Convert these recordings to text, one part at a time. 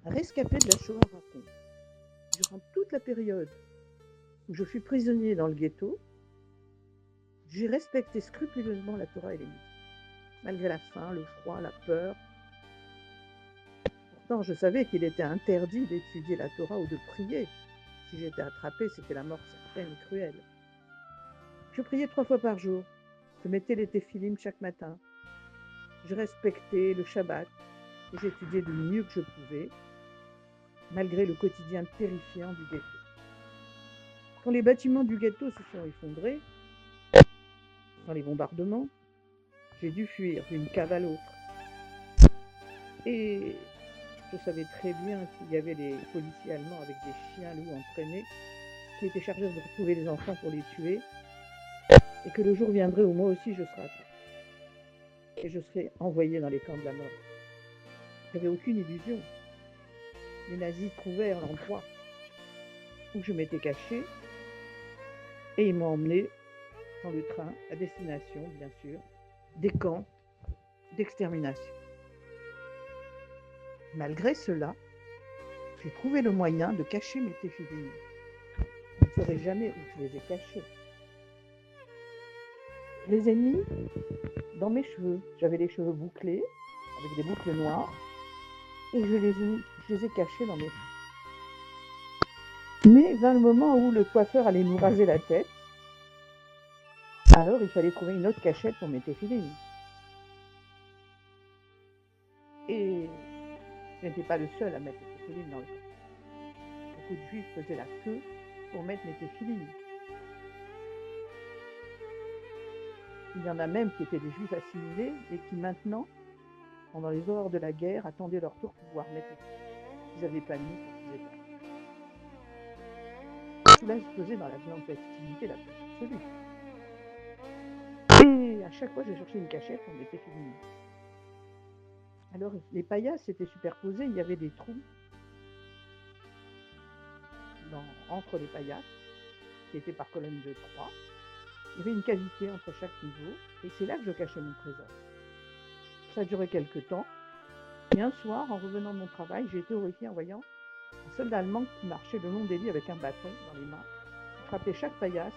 Un rescapé de la Shoah raconte: durant toute la période où je fus prisonnier dans le ghetto, j'ai respecté scrupuleusement la Torah et les mitzvot, malgré la faim, le froid, la peur. Pourtant, je savais qu'il était interdit d'étudier la Torah ou de prier. Si j'étais attrapé, c'était la mort certaine et cruelle. Je priais 3 fois par jour. Je mettais les téphilim chaque matin. Je respectais le Shabbat et j'étudiais du mieux que je pouvais, malgré le quotidien terrifiant du ghetto. Quand les bâtiments du ghetto se sont effondrés, dans les bombardements, j'ai dû fuir d'une cave à l'autre. Et je savais très bien qu'il y avait des policiers allemands avec des chiens loups entraînés qui étaient chargés de retrouver les enfants pour les tuer, et que le jour viendrait où moi aussi je serais attrapé et je serais envoyé dans les camps de la mort. Je n'avais aucune illusion. Les nazis trouvèrent l'endroit où je m'étais caché et ils m'ont emmené dans le train à destination, bien sûr, des camps d'extermination. Malgré cela, j'ai trouvé le moyen de cacher mes téphilim. Vous ne saurez jamais où je les ai cachés. Je les ai mis dans mes cheveux. J'avais les cheveux bouclés, avec des boucles noires, et je les ai cachés dans mes cheveux. Mais vint le moment où le coiffeur allait nous raser la tête, alors il fallait trouver une autre cachette pour mes téphilim. Et je n'étais pas le seul à mettre les téphilim dans le camp. Beaucoup de juifs faisaient la queue pour mettre mes téphilim. Il y en a même qui étaient des juifs assimilés et qui maintenant, pendant les horreurs de la guerre, attendaient leur tour pour pouvoir mettre les téphilim. Ils n'avaient pas mis quand ils étaient. Tout là se faisait dans la clandestinité la plus absolue. Et à chaque fois, j'ai cherché une cachette pour mes téphilim. Alors, les paillasses étaient superposées, il y avait des trous entre les paillasses, qui étaient par colonne de 3. Il y avait une cavité entre chaque niveau, et c'est là que je cachais mon trésor. Ça a duré quelques temps, et un soir, en revenant de mon travail, j'ai été horrifiée en voyant un soldat allemand qui marchait le long des lits avec un bâton dans les mains, qui frappait chaque paillasse,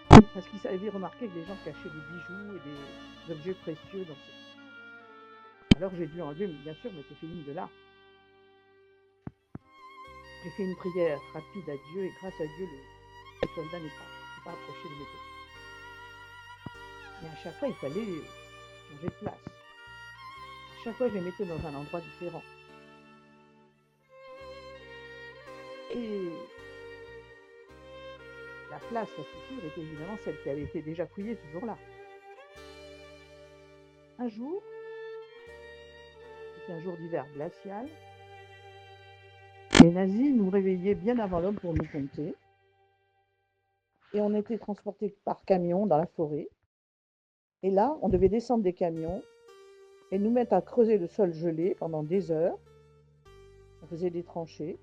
parce qu'il avait remarqué que les gens cachaient des bijoux et des objets précieux dans ces... Alors j'ai dû enlever, bien sûr, mes téphilim de là. J'ai fait une prière rapide à Dieu, et grâce à Dieu, le soldat n'est pas approché de mes téphilim. Mais à chaque fois, il fallait changer de place. À chaque fois, je les mettais dans un endroit différent. Et la place la plus sûre était évidemment celle qui avait été déjà fouillée ce jour-là. Un jour, c'était un jour d'hiver glacial, les nazis nous réveillaient bien avant l'aube pour nous compter. Et on était transportés par camion dans la forêt. Et là, on devait descendre des camions et nous mettre à creuser le sol gelé pendant des heures. On faisait des tranchées.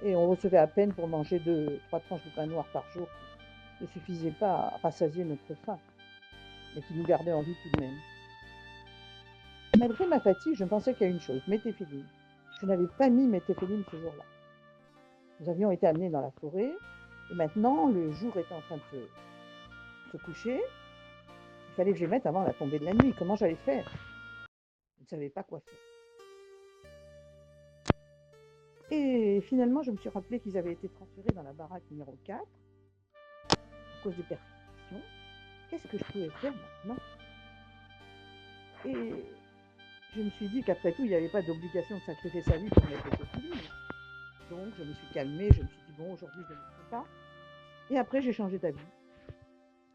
Et on recevait à peine pour manger 2-3 tranches de pain noir par jour, qui ne suffisaient pas à rassasier notre faim, mais qui nous gardaient en vie tout de même. Malgré ma fatigue, je ne pensais qu'à une chose, mes téphilim. Je n'avais pas mis mes téphilim ce jour-là. Nous avions été amenés dans la forêt, et maintenant, le jour était en train de se coucher. Il fallait que je les mette avant la tombée de la nuit. Comment j'allais faire? Je ne savais pas quoi faire. Et finalement, je me suis rappelé qu'ils avaient été transférés dans la baraque numéro 4 à cause des perquisitions. Qu'est-ce que je pouvais faire maintenant? Et je me suis dit qu'après tout, il n'y avait pas d'obligation de sacrifier sa vie pour mettre les téphilim. Donc, je me suis calmée, je me suis dit, bon, aujourd'hui, je ne le ferai pas. Et après, j'ai changé d'avis.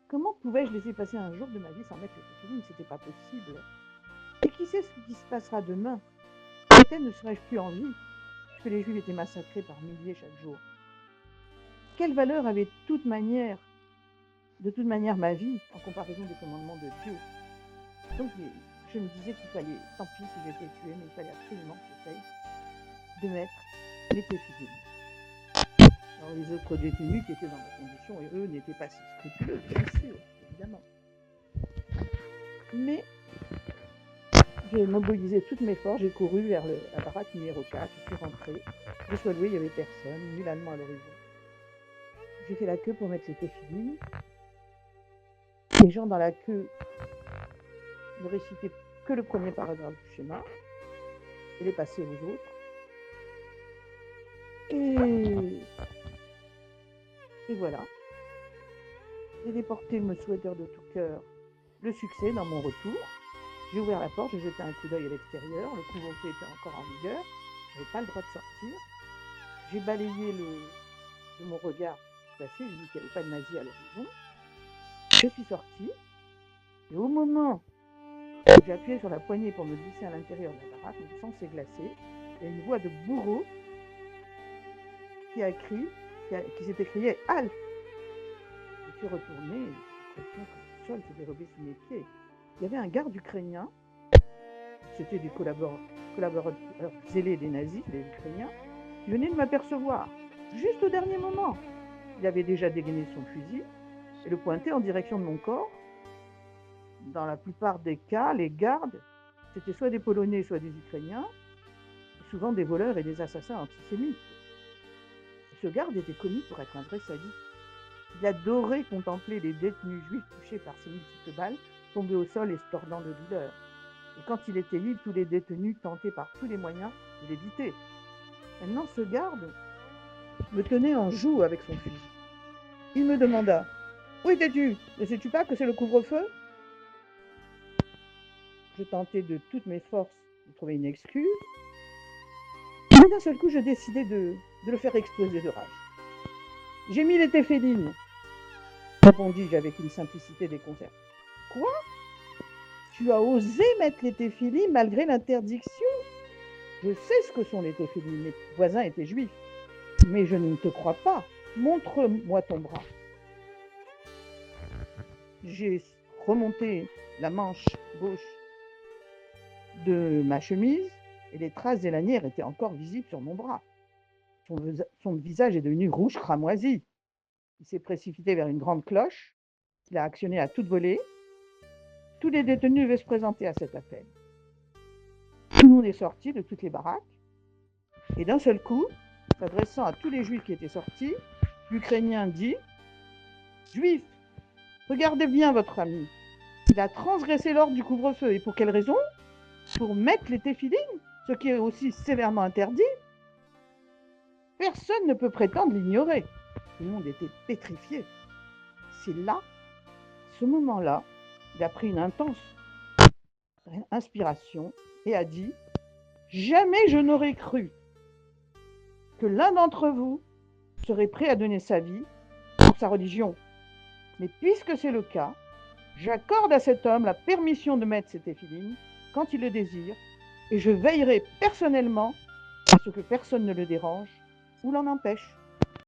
Comment pouvais-je laisser passer un jour de ma vie sans mettre les téphilim? C'était pas possible. Et qui sait ce qui se passera demain? Peut-être ne serais-je plus en vie, puisque les Juifs étaient massacrés par milliers chaque jour. Quelle valeur avait de toute manière ma vie en comparaison des commandements de Dieu? Donc, je me disais qu'il fallait, tant pis si j'étais tuée, mais il fallait absolument que j'essaye de mettre les téphilim. Alors, les autres détenus qui étaient dans ma condition, et eux n'étaient pas si scrupuleux, bien sûr, évidemment. Mais J'ai mobilisé toutes mes forces, j'ai couru vers la baraque numéro 4, je suis rentrée. Je suis relevée, il n'y avait personne, nul allemand à l'horizon. J'ai fait la queue pour mettre les téphilines. Les gens dans la queue ne récitaient que le premier paragraphe du schéma et les passaient aux autres. Et voilà. J'ai déporté me souhaiteur de tout cœur le succès dans mon retour. J'ai ouvert la porte, j'ai jeté un coup d'œil à l'extérieur, le couvre-feu était encore en vigueur, je n'avais pas le droit de sortir. J'ai balayé de mon regard ce qui se passait, j'ai vu qu'il n'y avait pas de nazis à l'horizon. Je suis sortie, et au moment où j'ai appuyé sur la poignée pour me glisser à l'intérieur de la baraque, mon sang s'est glacé, il y a une voix de bourreau qui s'est écriée « Halte !» Je suis retournée, j'ai l'impression que le sol s'est dérobé sous mes pieds. Il y avait un garde ukrainien, c'était des collaborateurs zélés des nazis, les Ukrainiens, qui venaient de m'apercevoir, juste au dernier moment. Il avait déjà dégainé son fusil et le pointait en direction de mon corps. Dans la plupart des cas, les gardes, c'était soit des Polonais, soit des Ukrainiens, souvent des voleurs et des assassins antisémites. Ce garde était connu pour être un vrai sadique. Il adorait contempler les détenus juifs touchés par ces multiples balles, tombés au sol et se tordant de douleur. Et quand il était libre, tous les détenus tentaient par tous les moyens de l'éviter. Maintenant, ce garde me tenait en joue avec son fusil. Il me demanda « Où étais-tu? Ne sais-tu pas que c'est le couvre-feu » Je tentais de toutes mes forces de trouver une excuse. Mais d'un seul coup, je décidai de le faire exploser de rage. « J'ai mis les téphilines » répondis-je avec une simplicité déconcertée. « Quoi? Tu as osé mettre les téphilines malgré l'interdiction? Je sais ce que sont les téphilines, mes voisins étaient juifs. Mais je ne te crois pas. Montre-moi ton bras. » J'ai remonté la manche gauche de ma chemise et les traces des lanières étaient encore visibles sur mon bras. Son visage est devenu rouge cramoisi. Il s'est précipité vers une grande cloche. Il a actionné à toute volée. Tous les détenus devaient se présenter à cet appel. Tout le monde est sorti de toutes les baraques. Et d'un seul coup, s'adressant à tous les juifs qui étaient sortis, l'Ukrainien dit « Juifs, regardez bien votre ami. Il a transgressé l'ordre du couvre-feu. Et pour quelle raison? Pour mettre les téphilines, ce qui est aussi sévèrement interdit. Personne ne peut prétendre l'ignorer. » Tout le monde était pétrifié. C'est là, à ce moment-là, il a pris une intense inspiration et a dit « Jamais je n'aurais cru que l'un d'entre vous serait prêt à donner sa vie pour sa religion. Mais puisque c'est le cas, j'accorde à cet homme la permission de mettre ses téphilines quand il le désire, et je veillerai personnellement à ce que personne ne le dérange ou l'en empêche. »